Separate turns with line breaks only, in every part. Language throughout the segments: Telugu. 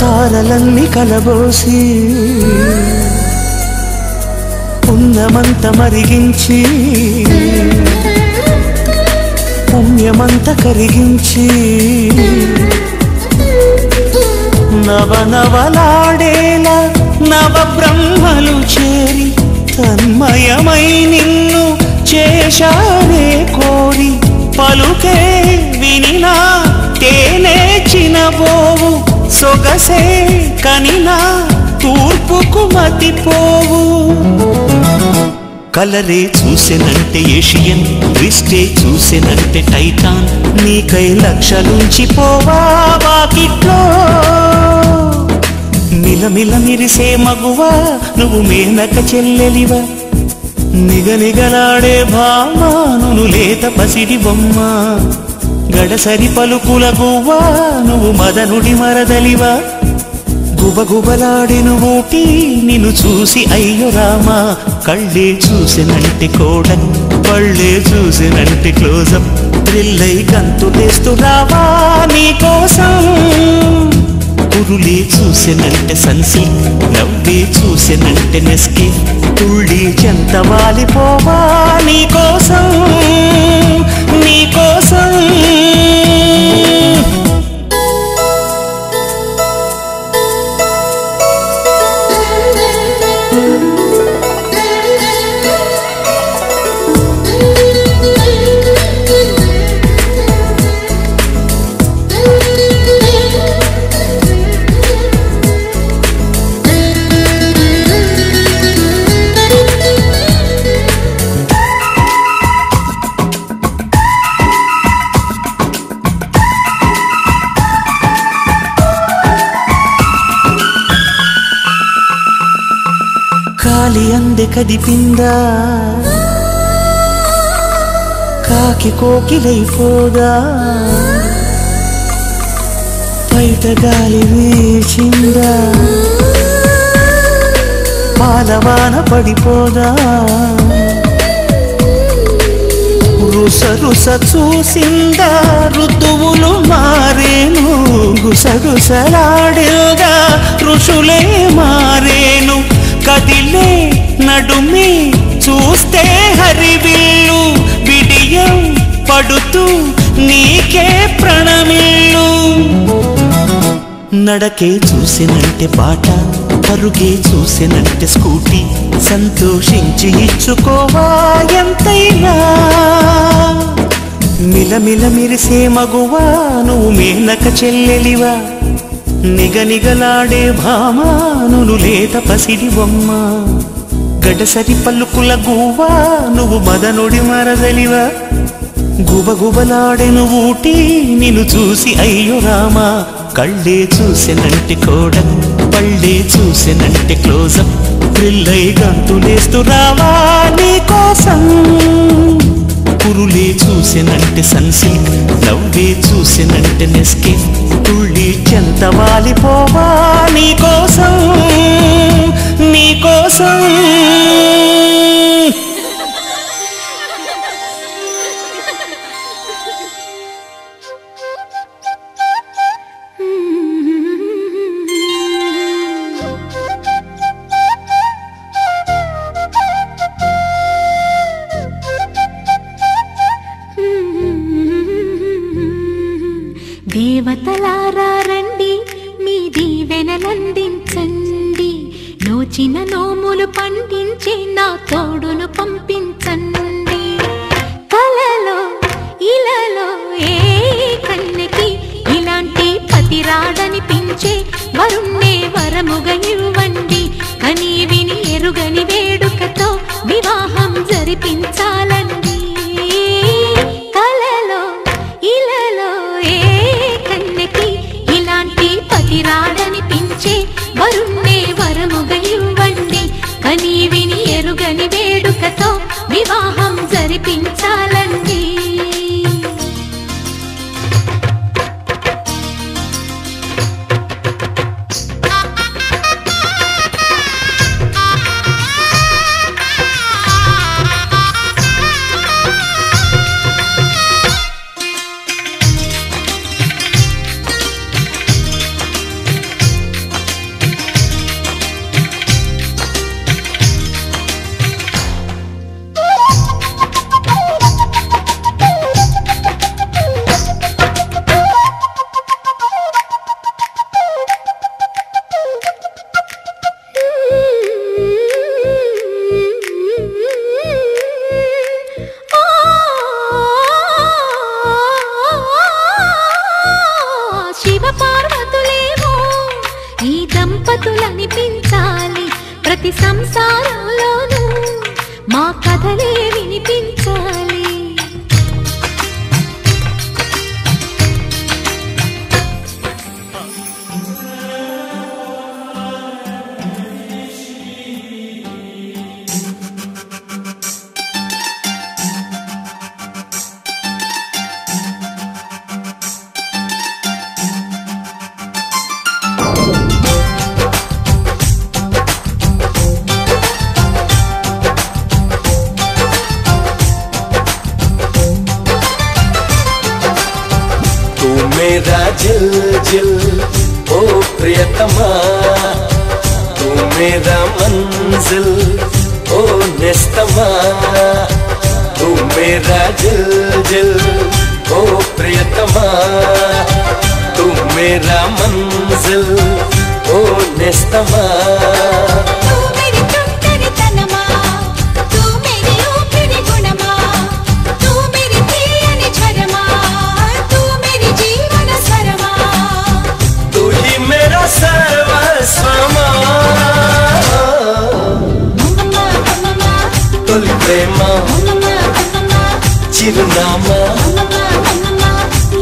తారలన్నీ కలబోసి పుణ్యమంత మరిగించి పుణ్యమంత కరిగించి నవనవలాడేలా నవ బ్రహ్మలు చేరి తన్మయమై నిన్ను చేశారే కోరి పలుకే వినినా తేనే చినబోవు సొగసే కనినా తూర్పుకు మతిపోవు కలరే చూసెనంటే ఏషియన్ దృష్టే చూసెనంటే టైటాన్ నీకై లక్షలుంచి పోవా వాకిట్లో మిలమిల మిరిసే మగువా నువ్వు మేనక చెల్లెలివా నిగనిగలాడే భామాను లేత పసిడి బొమ్మ గడసరి పలుకుల గువ్వా నువ్వు మదనుడి మరదలివా గుబగుబలాడిను ఊటి నిన్ను చూసి అయ్యో రామా కళ్ళే చూసినంటే కోడన్ పళ్ళే చూసినంటే క్లోజప్ థ్రిల్లై గంతులేస్తూ రావా నీకోసం కురులే చూసినంటే సన్సిల్క్ నవ్వే చూసినంటే నెస్కే తుళ్ళి చెంత వాలిపోవా నీకోసం నీకోసం కాలి అందే కదిపిందా కాకి కోకిలైపోదా బయట గాలి వీచిందా పాలవాన పడిపోదా రుస రుస చూసిందా ఋతువులు మారేను గుసగుసలాడేగా ఋషులే మారేను కదిలే నడుమి చూస్తే హరివిల్లు విడియం పడుతూ నీకే ప్రణమిల్లు నడకే చూసినంటే బాట పరుగే చూసినంటే స్కూటీ సంతోషించి ఇచ్చుకోవా ఎంతైనా మిలమిల మిరిసే మగువా నువ్వు మేనక చెల్లెలివా నిగనిగలాడే భామాను లేత పసిడి బొమ్మ గడసరి పలుకుల గువ్వా నువ్వు మదనుడి మరదలివా గుబగుబలాడెను ఊటి నిన్ను చూసి అయ్యో రామా కళ్ళే చూసినంటే కోడన్ పళ్ళే చూసినంటే క్లోజప్ థ్రిల్లై గంతులేస్తూ రావా నీకోసం కురులే చూసినంటే సన్సిల్క్ నవ్వే చూసినంటే నెస్కే తుళ్ళి చెంత వాలిపోవా నీకోసం నీకోసం
దేవతలారా రండి మీ దీవెనలందించండి నోచిన నోములు పండించి నా తోడును పంపించండి కలలో ఇలలో ఏ కన్నెకి ఇలాంటి పతి రాడనిపించే వరుణ్ణే వరముగా ఇవ్వండి కని విని ఎరుగని వేడుకతో వివాహం జరిపించాలండి కలలో ఇలలో ఏ కన్నెకి ఇలాంటి పతి రాడనిపించే వరుణ్ణే వరముగా ఇవ్వండి కని విని ఎరుగని వేడుకతో పద్ధతులనిపించాలి ప్రతి సంసారంలోనూ మా కథలే వినిపించాలి
मेरा जिल जिल ओ प्रियतमा तू मेरा मंजिल ओ निस्तमा तू मेरा जिल जिल ओ प्रियतमा तू मेरा मंजिल ओ निस्तमा తొలి ప్రేమ చిరునామా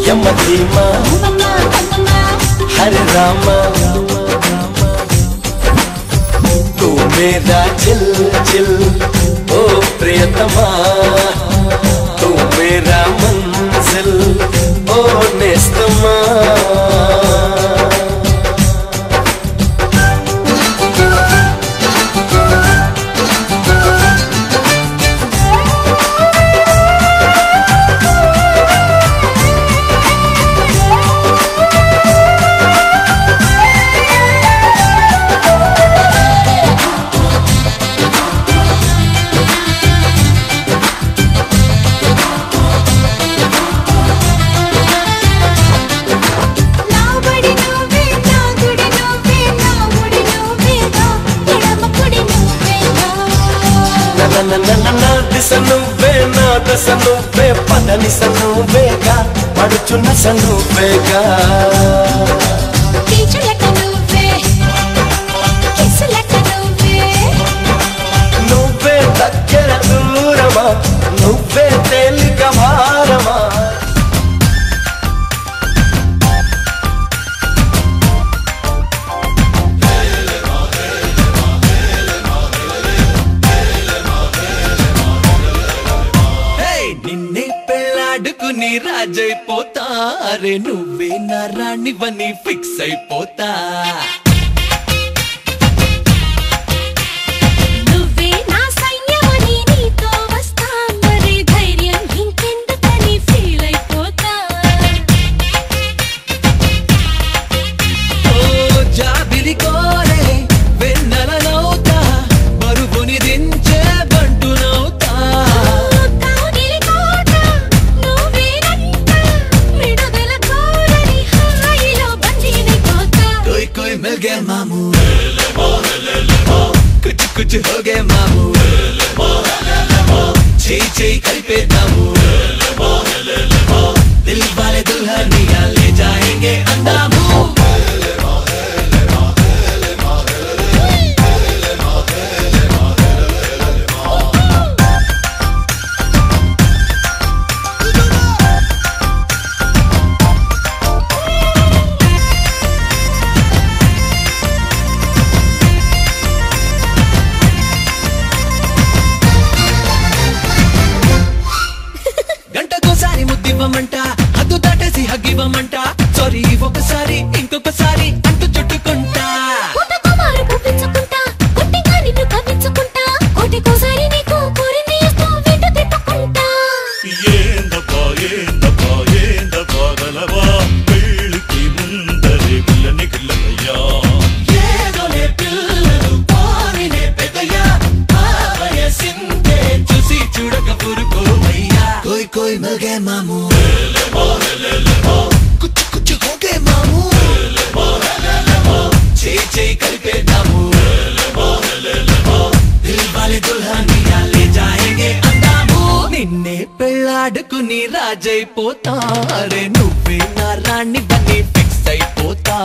యమధీమా హరే రామ తూ మేరా జిల్ జిల్ ఓ ప్రియతమా తూ మేరా మంజిల్ ఓ నేస్తమా దిశ నువ్వే నా దశ నువ్వే పదనిస నువ్వేగా పడుచున్న స నువ్వేగా నువ్వే దగ్గర దూరమా నువ్వే తేలిక భారమా నీ రాజైపోతా అరే నువ్వే నా రాణివని ఫిక్స్ అయిపోతా
నువ్వే నా సైన్యమని నీతో వస్తా మరి ధైర్యం ఇంకెందుకని ఫీల్ అయిపోతా
ఓ జాబిలి కోరే వెన్నెలనవుతా బరువుని దించే బంటునవుతా मिल गए मामू कुछ कुछ हो गए मामू छी छी कल्पे दामू दिल वाले दुल्हनिया ले जाएंगे अंदामू ముద్దివ్వమంట హద్దు దాటేసి హగ్గివ్వమంట సారీ ఒకసారి ఇంకొకసారి అంటూ చుట్టుకుంటా చూసి చూడక పురుకోవయ్యా కోయ్ కోయ్ మిల్ గయే మామూ कुछ कुछ हो गए मामू चे चे कल्पे दामू दिल वाले दुल्हनिया ले जाएंगे अंदामू నిన్నే పెళ్ళాడుకుని రాజైపోతా అరే నువ్వే నా రాణి బని ఫిక్స్ అయిపోతా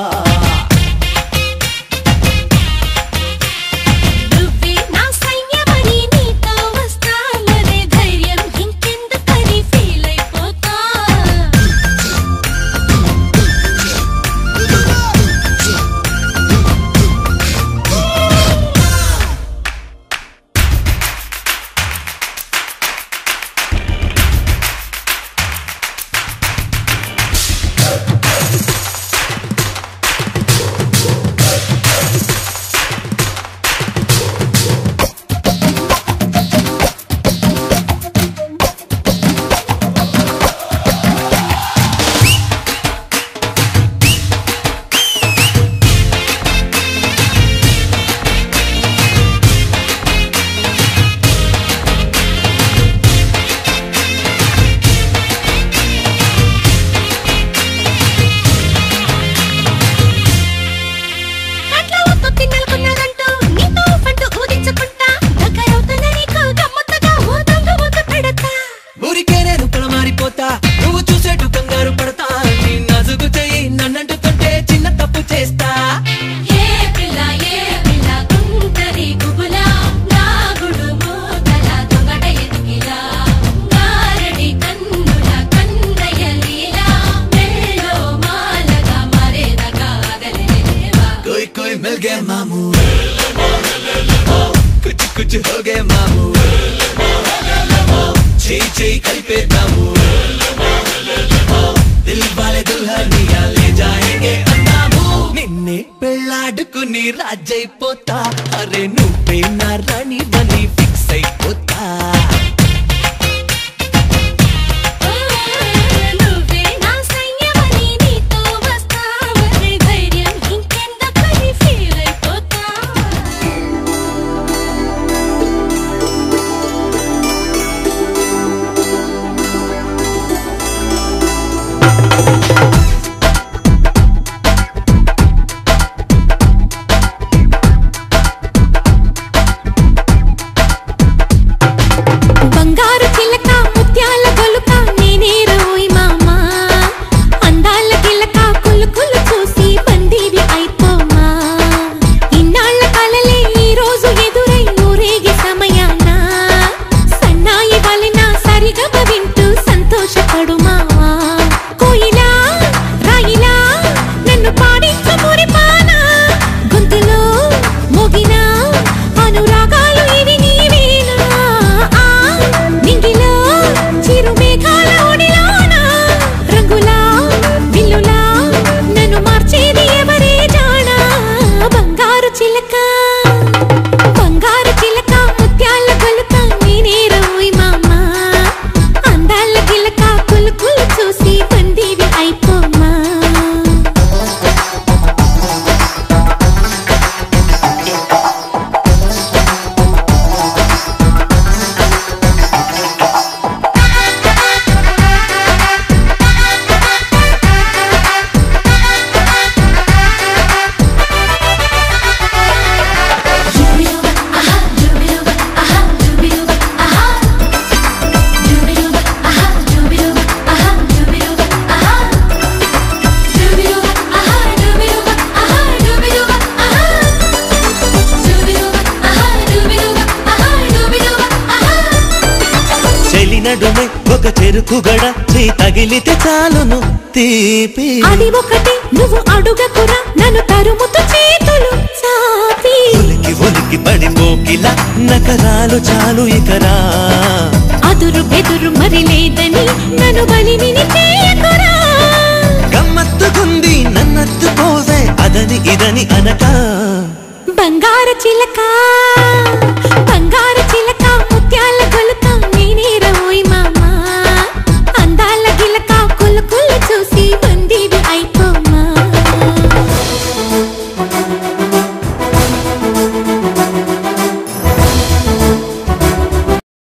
कोई कोई मिल गए मामू कुछ कुछ हो गए मामू ची కలిపే దాము दिल वाले दुल्हनिया ले जाएंगे अन्नामू నిన్నే పెళ్ళాడుకుని రాజైపోతా అరే నువ్వే నా రాణి బని ఫిక్స్ అయిపోతా ఒక చెరుకుగడ చే తగిలితే చాలును తీపి
అది ఒకటి నువ్వు అడుగకురా నన్ను తరుముతూ చేతులు చాపి
ఒలికి ఒలికి పడిపోకిలా నకరాలు చాలు ఇకరా
అదురు బెదురు మరి లేదని నన్ను బలిని చేయకురా
గమ్మత్తుకుంది నన్నత్తుకోవే అదని ఇదని అనక
బంగారు చిలక